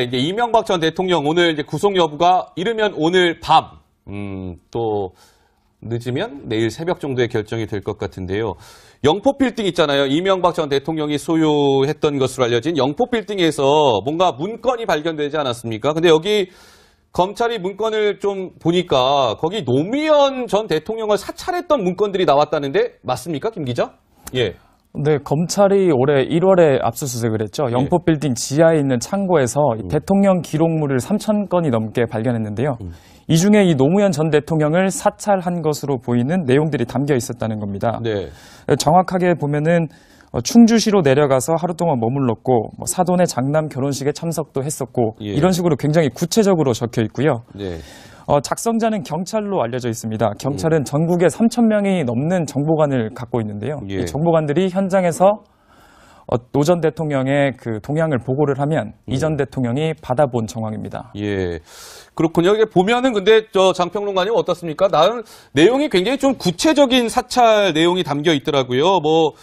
이제 이명박 전 대통령 오늘 이제 구속 여부가 이르면 오늘 밤, 또 늦으면 내일 새벽 정도에 결정이 될 것 같은데요. 영포 빌딩 있잖아요. 이명박 전 대통령이 소유했던 것으로 알려진 영포 빌딩에서 뭔가 문건이 발견되지 않았습니까? 근데 여기 검찰이 문건을 좀 보니까 거기 노무현 전 대통령을 사찰했던 문건들이 나왔다는데 맞습니까, 김 기자? 예. 네, 검찰이 올해 1월에 압수수색을 했죠. 영포 빌딩 지하에 있는 창고에서 대통령 기록물을 3,000건이 넘게 발견했는데요. 이 중에 이 노무현 전 대통령을 사찰한 것으로 보이는 내용들이 담겨 있었다는 겁니다. 네. 정확하게 보면은 충주시로 내려가서 하루 동안 머물렀고 사돈의 장남 결혼식에 참석도 했었고 예. 이런 식으로 굉장히 구체적으로 적혀 있고요. 네. 작성자는 경찰로 알려져 있습니다. 경찰은 전국에 3,000명이 넘는 정보관을 갖고 있는데요. 예. 이 정보관들이 현장에서 노 전 대통령의 그 동향을 보고를 하면 이 전 대통령이 받아본 정황입니다. 예. 그렇군요. 이게 보면은 근데 저 장평론가님 어떻습니까? 나는 내용이 굉장히 좀 구체적인 사찰 내용이 담겨 있더라고요. 뭐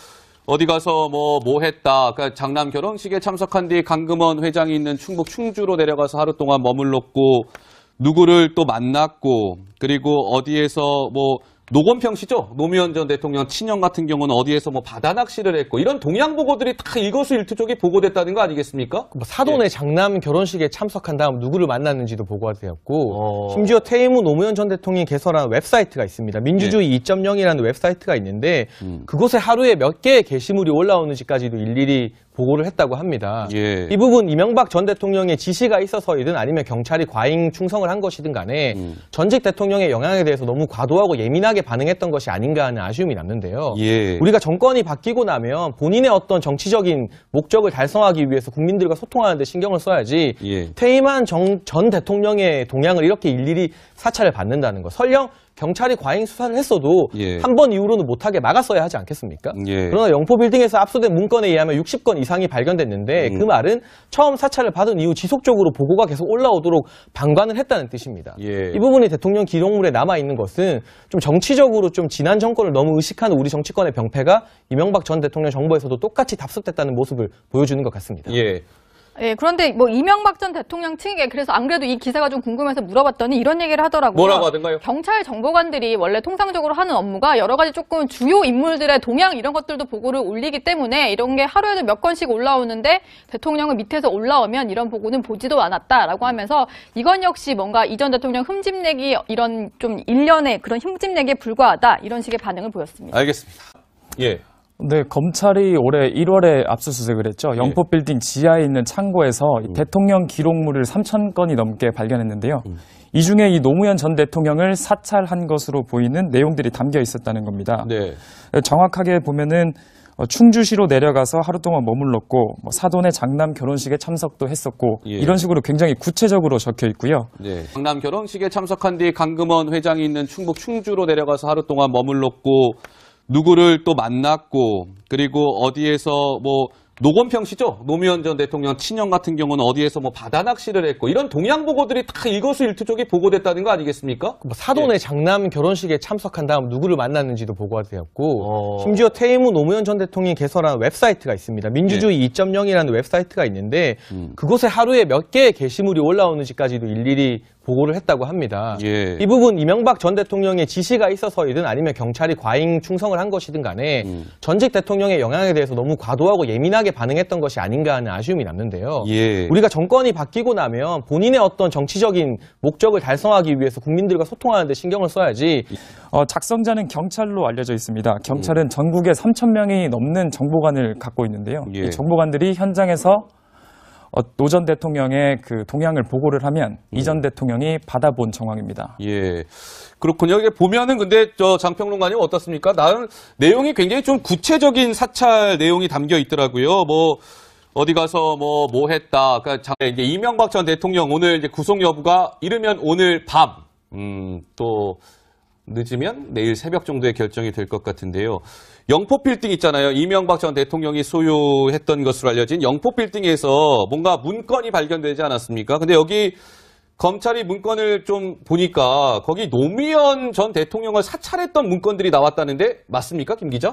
어디 가서 뭐 했다. 그러니까 장남 결혼식에 참석한 뒤 강금원 회장이 있는 충북 충주로 내려가서 하루 동안 머물렀고 누구를 또 만났고 그리고 어디에서 뭐 노건평 씨죠? 노무현 전 대통령 친형 같은 경우는 어디에서 뭐 바다 낚시를 했고 이런 동향 보고들이 다 일거수일투족이 보고됐다는 거 아니겠습니까? 뭐 사돈의 장남 결혼식에 참석한 다음 누구를 만났는지도 보고가 되었고 심지어 퇴임 후 노무현 전 대통령이 개설한 웹사이트가 있습니다. 민주주의 2.0이라는 웹사이트가 있는데 그곳에 하루에 몇 개의 게시물이 올라오는지까지도 일일이 보고를 했다고 합니다. 예. 이 부분 이명박 전 대통령의 지시가 있어서이든 아니면 경찰이 과잉 충성을 한 것이든 간에 전직 대통령의 영향에 대해서 너무 과도하고 예민하게 반응했던 것이 아닌가 하는 아쉬움이 남는데요. 예. 우리가 정권이 바뀌고 나면 본인의 어떤 정치적인 목적을 달성하기 위해서 국민들과 소통하는 데 신경을 써야지 예. 퇴임한 전 대통령의 동향을 이렇게 일일이 사찰을 받는다는 것. 설령 경찰이 과잉 수사를 했어도 예. 한 번 이후로는 못하게 막았어야 하지 않겠습니까? 예. 그러나 영포 빌딩에서 압수된 문건에 의하면 60건 이상이 발견됐는데 그 말은 처음 사찰을 받은 이후 지속적으로 보고가 계속 올라오도록 방관을 했다는 뜻입니다. 예. 이 부분이 대통령 기록물에 남아있는 것은 좀 정치적으로 좀 지난 정권을 너무 의식하는 우리 정치권의 병폐가 이명박 전 대통령 정부에서도 똑같이 답습됐다는 모습을 보여주는 것 같습니다. 예. 예, 그런데 뭐 이명박 전 대통령 측에 그래서 안 그래도 이 기사가 좀 궁금해서 물어봤더니 이런 얘기를 하더라고요. 뭐라고 하던가요? 경찰 정보관들이 원래 통상적으로 하는 업무가 여러 가지 조금 주요 인물들의 동향 이런 것들도 보고를 올리기 때문에 이런 게 하루에도 몇 건씩 올라오는데 대통령은 밑에서 올라오면 이런 보고는 보지도 않았다라고 하면서 이건 역시 뭔가 이 전 대통령 흠집내기 이런 좀 일련의 그런 흠집내기에 불과하다 이런 식의 반응을 보였습니다. 알겠습니다. 예. 네, 검찰이 올해 1월에 압수수색을 했죠. 영포 빌딩 지하에 있는 창고에서 대통령 기록물을 3,000건이 넘게 발견했는데요. 이 중에 이 노무현 전 대통령을 사찰한 것으로 보이는 내용들이 담겨 있었다는 겁니다. 네. 정확하게 보면은 충주시로 내려가서 하루 동안 머물렀고 사돈의 장남 결혼식에 참석도 했었고 예. 이런 식으로 굉장히 구체적으로 적혀 있고요. 네. 장남 결혼식에 참석한 뒤 강금원 회장이 있는 충북 충주로 내려가서 하루 동안 머물렀고 누구를 또 만났고 그리고 어디에서 뭐 노건평 씨죠? 노무현 전 대통령 친형 같은 경우는 어디에서 뭐 바다 낚시를 했고 이런 동향 보고들이 다 일거수일투족이 보고됐다는 거 아니겠습니까? 뭐 사돈의 장남 결혼식에 참석한 다음 누구를 만났는지도 보고가 되었고 심지어 퇴임 후 노무현 전 대통령이 개설한 웹사이트가 있습니다. 민주주의 2.0이라는 웹사이트가 있는데 그곳에 하루에 몇 개의 게시물이 올라오는지까지도 일일이 보고를 했다고 합니다. 예. 이 부분 이명박 전 대통령의 지시가 있어서이든 아니면 경찰이 과잉 충성을 한 것이든 간에 전직 대통령의 영향에 대해서 너무 과도하고 예민하게 반응했던 것이 아닌가 하는 아쉬움이 남는데요. 예. 우리가 정권이 바뀌고 나면 본인의 어떤 정치적인 목적을 달성하기 위해서 국민들과 소통하는 데 신경을 써야지 작성자는 경찰로 알려져 있습니다. 경찰은 전국에 3,000명이 넘는 정보관을 갖고 있는데요. 예. 이 정보관들이 현장에서 노 전 대통령의 그 동향을 보고를 하면 이 전 대통령이 받아본 정황입니다. 예. 그렇군요. 이게 보면은 근데 저 장평론가님 어떻습니까? 나는 내용이 굉장히 좀 구체적인 사찰 내용이 담겨 있더라고요. 뭐 어디 가서 뭐 했다. 그러니까 이제 이명박 전 대통령 오늘 이제 구속 여부가 이르면 오늘 밤, 또 늦으면 내일 새벽 정도에 결정이 될 것 같은데요. 영포 빌딩 있잖아요. 이명박 전 대통령이 소유했던 것으로 알려진 영포 빌딩에서 뭔가 문건이 발견되지 않았습니까? 근데 여기 검찰이 문건을 좀 보니까 거기 노무현 전 대통령을 사찰했던 문건들이 나왔다는데 맞습니까, 김 기자?